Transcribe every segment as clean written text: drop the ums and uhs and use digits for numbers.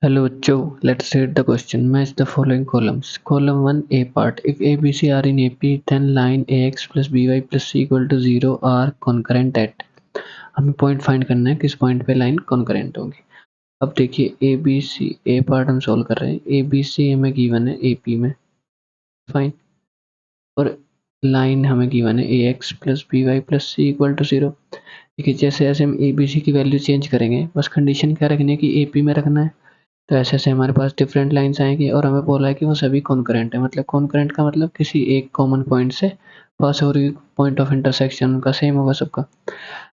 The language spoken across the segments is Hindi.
Hello bachcho, let's read the question. Match the following columns. Column 1 A part. If A, B, C are in AP, then line AX plus BY plus C equal to 0 are concurrent at. हमें पॉइंट फाइंड करना है किस पॉइंट पे लाइन कॉन्करेंट होगी। अब देखिए A B C, A part हम सोल्व कर रहे हैं। ए बी सी हमें गिवन है एपी में, फाइन। और लाइन हमें गिवन है a x plus b y plus c equal to 0। देखिए जैसे जैसे हम ए बी सी की वैल्यू चेंज करेंगे, बस कंडीशन क्या रखनी है कि ए पी में रखना है। तो ऐसे ऐसे हमारे पास डिफरेंट लाइन्स आएंगी और हमें बोला है कि वो सभी कॉन्करेंट है। मतलब कॉन्करेंट का मतलब किसी एक कॉमन पॉइंट से पास हो रही, पॉइंट ऑफ इंटरसेक्शन उनका सेम होगा सबका।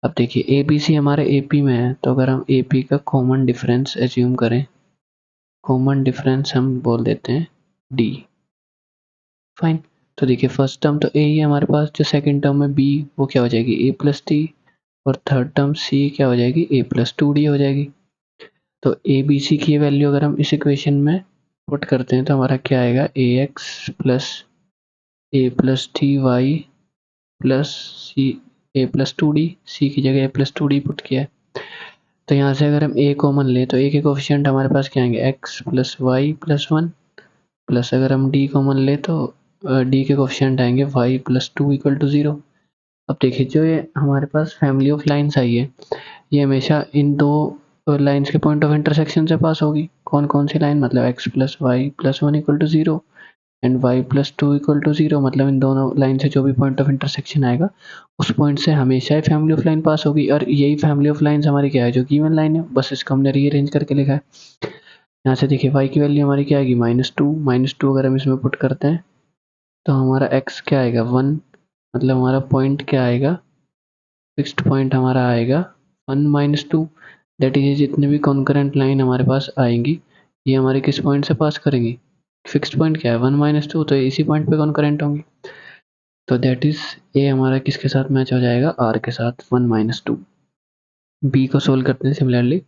अब देखिए ए बी सी हमारे ए पी में है, तो अगर हम ए पी का कॉमन डिफरेंस एज्यूम करें, कॉमन डिफरेंस हम बोल देते हैं डी, फाइन। तो देखिए फर्स्ट टर्म तो ए ही है हमारे पास, जो सेकंड टर्म में बी वो क्या हो जाएगी ए प्लस टी, और थर्ड टर्म सी क्या हो जाएगी ए प्लस टू डी हो जाएगी। तो ए बी सी की वैल्यू अगर हम इस इक्वेशन में पुट करते हैं तो हमारा क्या आएगा ए एक्स प्लस ए प्लस टी वाई प्लस सी ए प्लस टू डी, सी की जगह ए प्लस टू डी पुट किया है। तो यहाँ से अगर हम ए कॉमन लें तो ए के कोफिशिएंट हमारे पास क्या आएंगे x plus y plus one, plus अगर हम डी कॉमन ले तो डी के कोफिशिएंट आएंगे y plus two equal to 0। अब देखिए जो ये हमारे पास फैमिली ऑफ लाइन्स आई है, ये हमेशा इन दो लाइन्स के पॉइंट ऑफ इंटरसेक्शन से पास होगी। कौन कौन सी लाइन, मतलब x plus y plus one equal to 0 and y plus two equal to 0। मतलब इन दोनों लाइन से जो भी पॉइंट ऑफ इंटरसेक्शन आएगा उस पॉइंट से हमेशा ही फैमिली ऑफ लाइन पास होगी। और यही फैमिली ऑफ लाइन्स हमारी क्या है, जो गिवन लाइन है, बस इसको हमने रीअरेंज करके लिखा है। यहाँ से देखिए y की वैल्यू हमारी क्या आएगी -2 अगर हम इसमें पुट करते हैं तो हमारा x क्या आएगा 1, मतलब हमारा पॉइंट क्या आएगा, फिक्स्ड पॉइंट हमारा आएगा 1 -2। दैट इज जितने भी कॉन्करेंट लाइन हमारे पास आएंगी ये हमारे किस पॉइंट से पास करेंगी, फिक्स्ड पॉइंट क्या है 1 -2, तो इसी पॉइंट पे कॉन्करेंट होंगी। तो दैट इज ए हमारा किसके साथ मैच हो जाएगा, r के साथ 1 -2। b को सोल्व करते हैं similarly.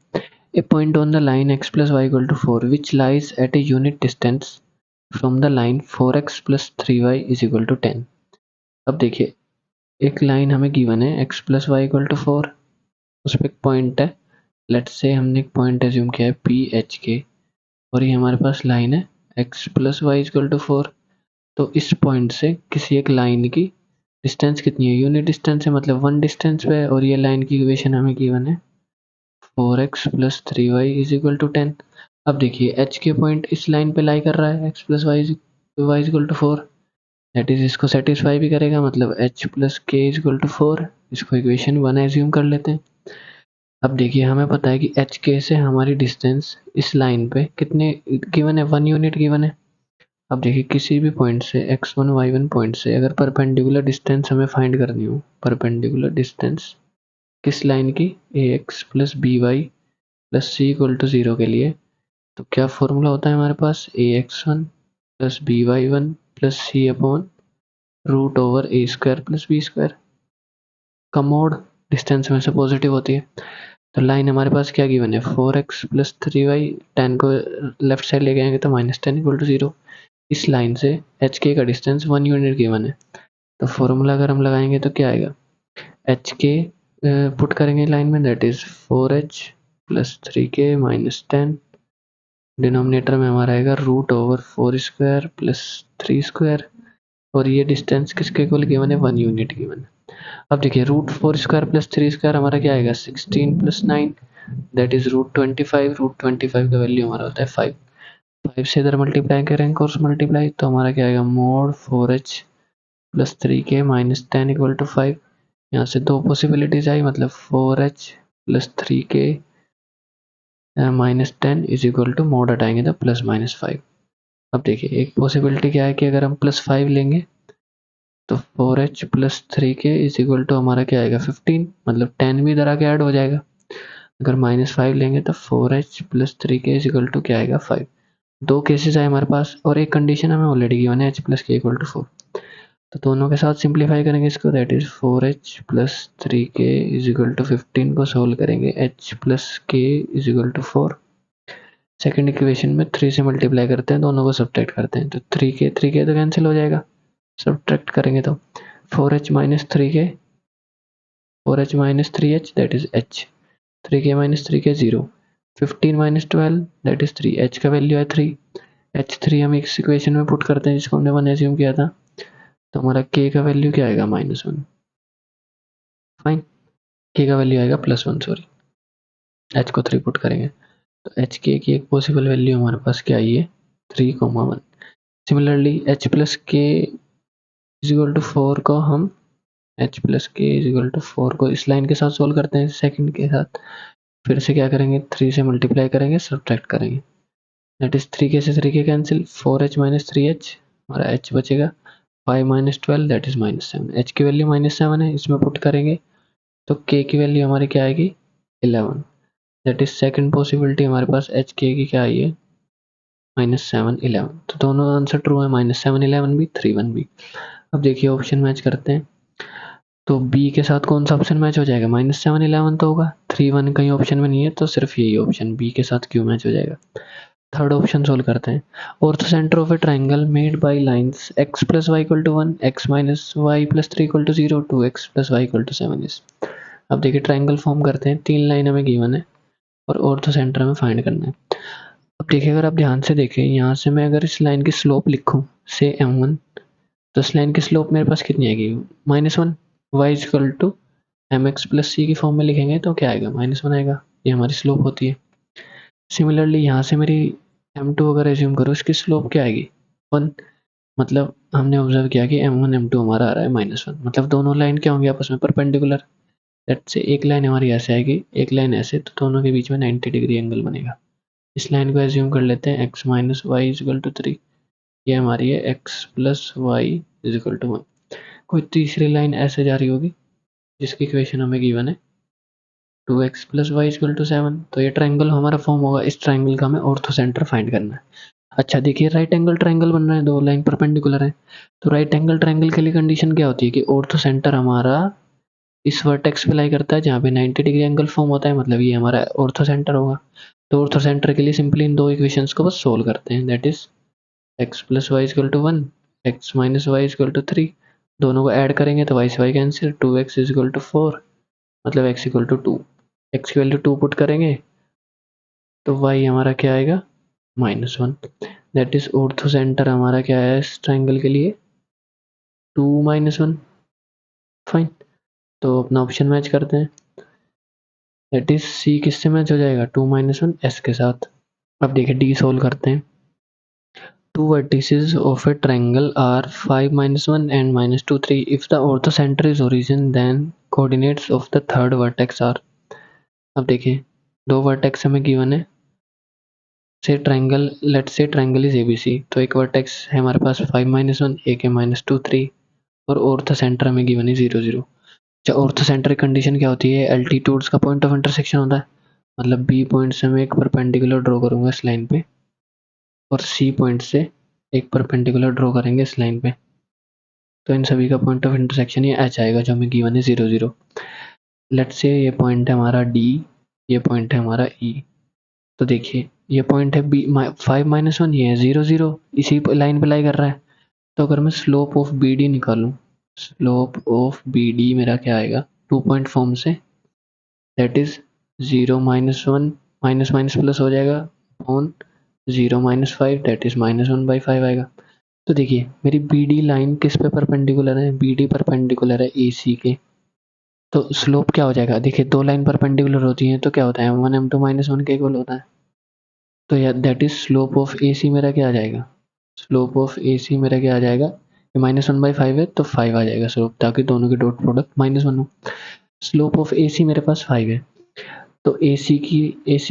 A point on the line x plus y equal to 4 which lies at a unit distance from the line 4x plus 3y is equal to 10। अब देखिए एक लाइन हमें गिवन है x plus y equal to 4, उस पर एक पॉइंट है, लेट्स से हमने एक पॉइंट एज्यूम किया है पी एच के, और ये हमारे पास लाइन है x plus y equal to 4। तो इस पॉइंट से किसी एक लाइन की डिस्टेंस कितनी है, यूनिट डिस्टेंस है, मतलब वन डिस्टेंस पे है, और ये लाइन की इक्वेशन हमें गिवन है 4x plus 3y is equal to 10। अब देखिए h के पॉइंट इस लाइन पे लाई कर रहा है x plus y is equal to 4, that is इसको सेटिस्फाई भी करेगा, मतलब h plus k is equal to 4। इसको इक्वेशन 1 एज्यूम कर लेते हैं। अब देखिए हमें पता है कि एच के से हमारी डिस्टेंस इस लाइन पे कितने गिवन है, 1 यूनिट गिवन है। अब देखिए किसी भी पॉइंट से x1 y1 पॉइंट से अगर परपेंडिकुलर डिस्टेंस हमें फाइंड करनी हो, परपेंडिकुलर डिस्टेंस किस लाइन की, a x plus b y plus c equal to 0 के लिए, तो क्या फॉर्मूला होता है हमारे पास a x one plus b y one plus c upon root over a square plus b square का मोड डिस्टेंस में से पॉजिटिव होती है। तो लाइन हमारे पास क्या गिवन है 4x प्लस 3y, 10 को लेफ्ट साइड ले गएंगे तो -10 इक्वल टू 0। इस लाइन से एच के का डिस्टेंस 1 यूनिट गिवन है। तो फॉर्मूला अगर हम लगाएंगे तो क्या आएगा, एच के पुट करेंगे लाइन में, that is 4h plus 3k minus 10, denominator में हमारा आएगा root over 4 square plus 3 square, और ये डिस्टेंस किसके इक्वल गिवन है 1 यूनिट गिवन है। अब देखिए रूट 4 स्क्वायर प्लस 3 स्क्वायर हमारा क्या आएगा 16 plus 9, that is root 25। Root 25 का वैल्यू हमारा होता है 5। 5 से इधर मल्टीप्लाई करेंगे क्रॉस मल्टीप्लाई, तो हमारा क्या आएगा mod 4h plus 3k minus 10 equal to 5। यहाँ से दो पॉसिबिलिटीज आई, मतलब 4h plus 3k minus 10 is equal to mod हटाएंगे तो प्लस -5। अब देखिए एक पॉसिबिलिटी क्या है कि अगर हम +5 लेंगे तो 4h plus 3k is equal to हमारा क्या आएगा 15, मतलब 10 भी इधर आके ऐड हो जाएगा। अगर -5 लेंगे तो 4h plus 3k is equal to क्या आएगा 5। दो केसेस आए हमारे पास और एक कंडीशन हमें ऑलरेडी गिवन है h plus k equal to 4। तो दोनों के साथ सिंप्लीफाई करेंगे इसको, that is 4h plus 3k is equal to 15 को सोल्व करेंगे h plus k is equal to 4। Second equation में 3 से मल्टीप्लाई करते हैं, दोनों को सब्ट्रैक्ट करते हैं, तो 3k तो कैंसिल हो जाएगा, सब्ट्रैक्ट करेंगे तो 4h minus 3k, 4h minus 3h that is h, 3k minus 3k 0, 15 minus 12 that is 3। h का वैल्यू है 3। h3 हम इस इक्वेशन में पुट करते हैं जिसको हमने 1 एज्यूम किया था, तो हमारा k का वैल्यू क्या आएगा -1। फाइन, k का वैल्यू आएगा +1, सॉरी, h को 3 पुट करेंगे तो एच के की एक पॉसिबल वैल्यू हमारे पास क्या आई है 3,1। Similarly h plus k is equal to 4 को हम h plus k is equal to 4 को इस लाइन के साथ सोल्व करते हैं, सेकंड के साथ फिर से क्या करेंगे 3 से मल्टीप्लाई करेंगे, सब्ट्रैक्ट करेंगे, दैट इज 3 के से 3 के कैंसिल, 4h माइनस 3h, हमारा h बचेगा 5 माइनस 12 दैट इज -7। h की वैल्यू -7 है, इसमें पुट करेंगे तो k की वैल्यू हमारी क्या आएगी 11, दैट इज सेकंड पॉसिबिलिटी हमारे पास h k की क्या आई है -7 11। तो दोनों आंसर ट्रू है, -7 11 भी 3 1 भी। अब देखिए ऑप्शन मैच करते हैं तो बी के साथ कौन सा ऑप्शन मैच हो जाएगा, -7 11 तो होगा, 3 1 कहीं ऑप्शन में नहीं है तो सिर्फ यही ऑप्शन बी के साथ क्यों मैच हो जाएगा। थर्ड ऑप्शन सोल्व करते हैं, orthocentre of a triangle made by lines x plus y equal to 1, x minus y plus 3 equal to 0, 2x plus y equal to 7 is. अब देखिए ट्राइंगल फॉर्म करते हैं, 3 लाइन हमें गिवन है और ऑर्थो सेंटर हमें फाइंड करना है। अब देखिए अगर आप ध्यान से देखें यहाँ से मैं अगर इस लाइन की स्लोप लिखूँ से m1, तो इस लाइन की स्लोप मेरे पास कितनी आएगी -1, y equal to m x plus c की फॉर्म में लिखेंगे तो क्या आएगा -1 आएगा, ये हमारी स्लोप होती है। सिमिलरली यहाँ से मेरी m2 अगर एज्यूम करो इसकी स्लोप क्या आएगी 1, मतलब हमने ऑब्जर्व किया कि m1 m2 हमारा आ रहा है -1, मतलब दोनों लाइन क्या होंगी आपस में परपेंडिकुलर। लेट्स से एक लाइन हमारी ऐसे आएगी, एक लाइन ऐसे, तो दोनों के बीच में 90 डिग्री एंगल बनेगा। इस लाइन को एज्यूम कर लेते हैं x minus y equal to 3, ये हमारी है x plus y equal to 1। कोई तीसरी लाइन ऐसे जा रही होगी जिसकी इक्वेशन हमें गिवन है 2x plus y equal to 7, तो ये ट्राइंगल हमारा फॉर्म होगा। इस ट्राइंगल का हमें ऑर्थो सेंटर फाइंड करना है। अच्छा देखिए राइट एंगल ट्राइंगल बन रहा है, दो लाइन परपेंडिकुलर है, तो राइट एंगल ट्राइंगल के लिए कंडीशन क्या होती है कि ऑर्थो सेंटर हमारा इस वर्टेक्स पे लाई करता है जहाँ पे 90 डिग्री एंगल फॉर्म होता है, मतलब ये हमारा ऑर्थो सेंटर होगा। तो ऑर्थो सेंटर के लिए सिंपली इन दो इक्वेशंस को बस सोल्व करते हैं, that is x plus y equal to 1, x minus y equal to 3, दोनों को ऐड करेंगे तो y से y cancel, 2x equal to 4, मतलब x इक्वल टू 2, x की वैल्यू 2 पुट करेंगे तो y हमारा क्या आएगा -1, दैट इज ऑर्थो सेंटर हमारा क्या है इस ट्राइंगल के लिए 2 -1। फाइन, तो अपना ऑप्शन मैच करते हैं, दैट इज सी किससे मैच हो जाएगा 2 -1 s के साथ। अब देखिए डी सोल्व करते हैं, two vertices of a triangle are 5 -1 and -2 3, if the orthocenter is origin then coordinates of the third vertex are। अब देखिए दो वर्टेक्स हमें गिवन है, से triangle, let's say triangle is ABC, तो एक वर्टेक्स है हमारे पास 5 -1, एक है -2 3, और ऑर्थो सेंटर हमें गिवन है 0 0। अच्छा ऑर्थो सेंटर की कंडीशन क्या होती है, एल्टीट्यूड्स का पॉइंट ऑफ इंटरसेक्शन होता है, मतलब बी पॉइंट से मैं एक परपेंडिकुलर ड्रॉ करूंगा इस लाइन पे और सी पॉइंट से एक परपेंडिकुलर ड्रॉ करेंगे इस लाइन पे, तो इन सभी का पॉइंट ऑफ इंटरसेक्शन ये एच आएगा जो हमें गिवन है 0 0। लेट्स से ये पॉइंट है हमारा डी, ये पॉइंट है हमारा ई, तो देखिए ये पॉइंट है बी 5 -1, ये है 0 0, इसी लाइन पे लाई कर रहा है। तो अगर मैं स्लोप ऑफ बी डी निकालूं, स्लोप ऑफ बी डी मेरा क्या आएगा 2 पॉइंट फॉर्म से, that is 0 -1 minus minus plus हो जाएगा ऑन 0 -5 दैट इज -1/5 आएगा। तो देखिए मेरी बी डी लाइन किस पे परपेंडिकुलर है, बी डी परपेंडिकुलर है ए सी के, तो स्लोप क्या हो जाएगा, देखिए दो लाइन परपेंडिकुलर होती हैं तो क्या होता है m1 m2 -1 के इक्वल होता है, तो या दैट इज स्लोप ऑफ ए सी मेरा क्या आ जाएगा, स्लोप ऑफ ए सी मेरा क्या आ जाएगा, ये -1/5 है तो 5 आ जाएगा स्लोप, ताकि दोनों के डॉट प्रोडक्ट -1 हो। स्लोप ऑफ ए सी मेरे पास 5 है, तो ए सी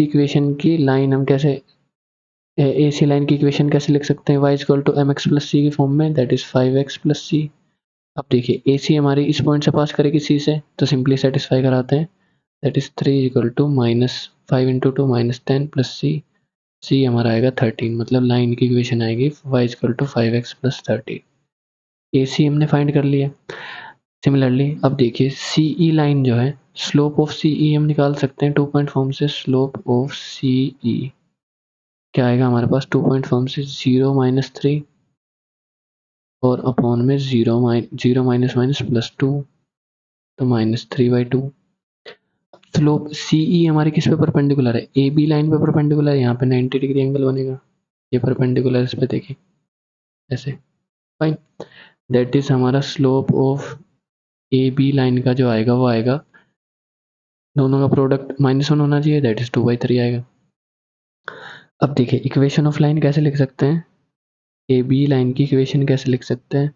इक्वेशन की लाइन हम कैसे, ए सी लाइन की इक्वेशन कैसे लिख सकते हैं, y equal to m x plus c की फॉर्म में, दैट इज 5x प्लस सी। अब देखिए ए सी हमारी इस पॉइंट से पास करेगी सी से, तो सिंपली सेटिस्फाई कराते हैं, that is 3 equal to -5 into 2 -10 plus c, c हमारा आएगा 13, मतलब लाइन की इक्वेशन आएगी y equal to 5x plus 30। A c हमने फाइंड कर लिया। सिमिलरली अब देखिए सी ई लाइन जो है, स्लोप ऑफ सी ई हम निकाल सकते हैं 2 पॉइंट फॉर्म से, स्लोप ऑफ सी ई क्या आएगा हमारे पास 2 पॉइंट फॉर्म से 0 -3 और अपॉन में 0 माइनस माइनस प्लस 2, तो -3/2। स्लोप CE हमारे किस पे परपेंडिकुलर है, AB लाइन पे परपेंडिकुलर है, यहाँ पे 90 डिग्री एंगल बनेगा, ये परपेंडिकुलर इस पे देखिए ऐसे, फाइन। दैट इज हमारा स्लोप ऑफ AB लाइन का जो आएगा वो आएगा, दोनों का प्रोडक्ट -1 होना चाहिए, दैट इज 2/3 आएगा। अब देखिए इक्वेशन ऑफ लाइन कैसे लिख सकते हैं, AB लाइन की इक्वेशन कैसे लिख सकते हैं,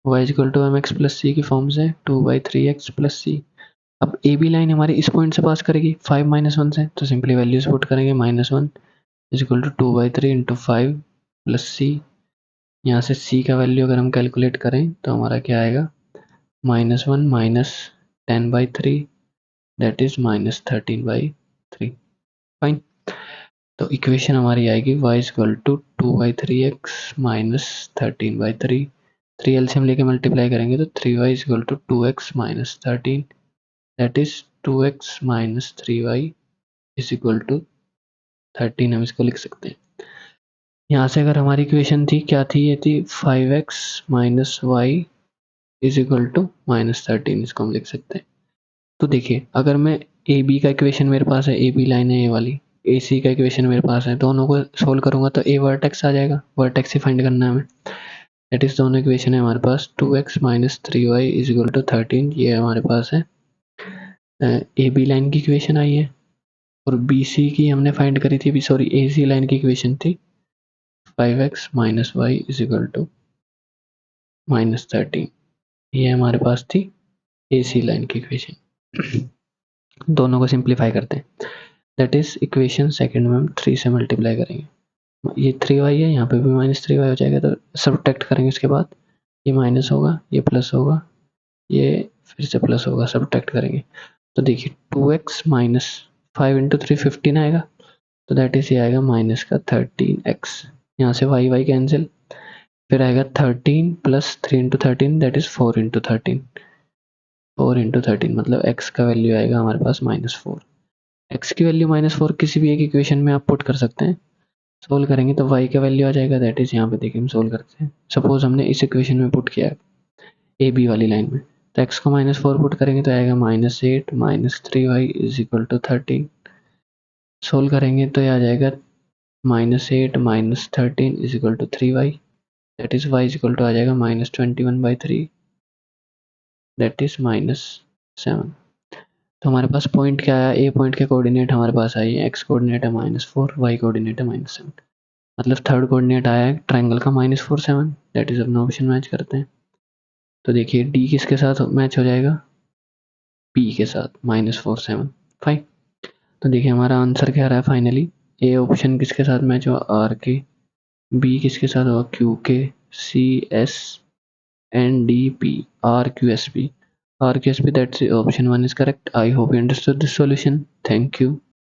y = mx + c की फॉर्म से 2/3x + c। अब AB लाइन हमारी इस पॉइंट से पास करेगी 5 - 1 से, तो सिंपली वैल्यूज पुट करेंगे, -1 = 2/3 × 5 + c। यहाँ से c का वैल्यू अगर हम कैलकुलेट करें तो हमारा क्या आएगा, -1 - 10/3 दैट इज -13/3, फाइन। तो इक्वेशन हमारी आएगी y = 2/3x - 13/3, 3 एलसीएम लेके मल्टीप्लाई करेंगे तो 3y = 2x - 13 that is 2x - 3y = 13, हम इसको लिख सकते हैं। यहाँ से अगर हमारी इक्वेशन थी क्या थी, ये थी 5x - y = -13, इसको हम लिख सकते हैं। तो देखिए अगर मैं AB का इक्वेशन मेरे पास है, AB लाइन है ये वाली, AC का इक्वेशन मेरे पास है, दोनों को सोल्व करूंगा तो A वर्टेक्स आ जाएगा, वर्टेक्स ही फाइंड करना है हमें। दैट इज दोनों इक्वेशन है हमारे पास, 2x - 3y = 13, ये हमारे पास है AB लाइन की इक्वेशन आई है, और BC की हमने फाइंड करी थी, सॉरी AC लाइन की इक्वेशन थी 5x - y = -13, ये हमारे पास थी AC लाइन की इक्वेशन। दोनों को सिंप्लीफाई करते हैं, दैट इज इक्वेशन सेकंड में हम 3 से मल्टीप्लाई करेंगे, ये 3y है, यहाँ पे भी -3y हो जाएगा, तो सब्ट्रैक्ट करेंगे, उसके बाद ये माइनस होगा, ये प्लस होगा, ये फिर से प्लस होगा, सब्ट्रैक्ट करेंगे तो देखिए 2x - 5 × 3 15 आएगा, तो दैट इज ये आएगा माइनस का 13x, यहाँ से y कैंसिल, फिर आएगा 13 + 3 × 13 दैट इज 4 × 13, 4 × 13 मतलब x का वैल्यू आएगा हमारे पास -4। x की वैल्यू -4 किसी भी एक इक्वेशन में आप पुट कर सकते हैं, सोल्व करेंगे तो y का वैल्यू आ जाएगा, दैट इज यहाँ पे देखिए हम सोल्व करते हैं, सपोज हमने इस इक्वेशन में पुट किया है AB वाली लाइन में, तो x को -4 पुट करेंगे तो आएगा -8 - 3y = 13, सोल्व करेंगे तो ये आ जाएगा -8 - 13 = 3y, दैट इज y = आ जाएगा -21/3 दैट इज -7। तो हमारे पास पॉइंट क्या आया, ए पॉइंट के कोऑर्डिनेट हमारे पास आई है, x कोऑर्डिनेट है -4, y कोऑर्डिनेट है -7, मतलब थर्ड कोऑर्डिनेट आया है ट्रायंगल का -4 7, दैट इज अपना ऑप्शन मैच करते हैं। तो देखिए डी किसके साथ मैच हो जाएगा, पी के साथ -4 7, फाइन। तो देखिए हमारा आंसर क्या रहा है फाइनली, ए ऑप्शन किसके साथ मैच हुआ, आर के, बी किसके साथ हुआ, Q K, C S and D P, R Q S P, that's option 1 is correct. I hope you understood this solution. Thank you.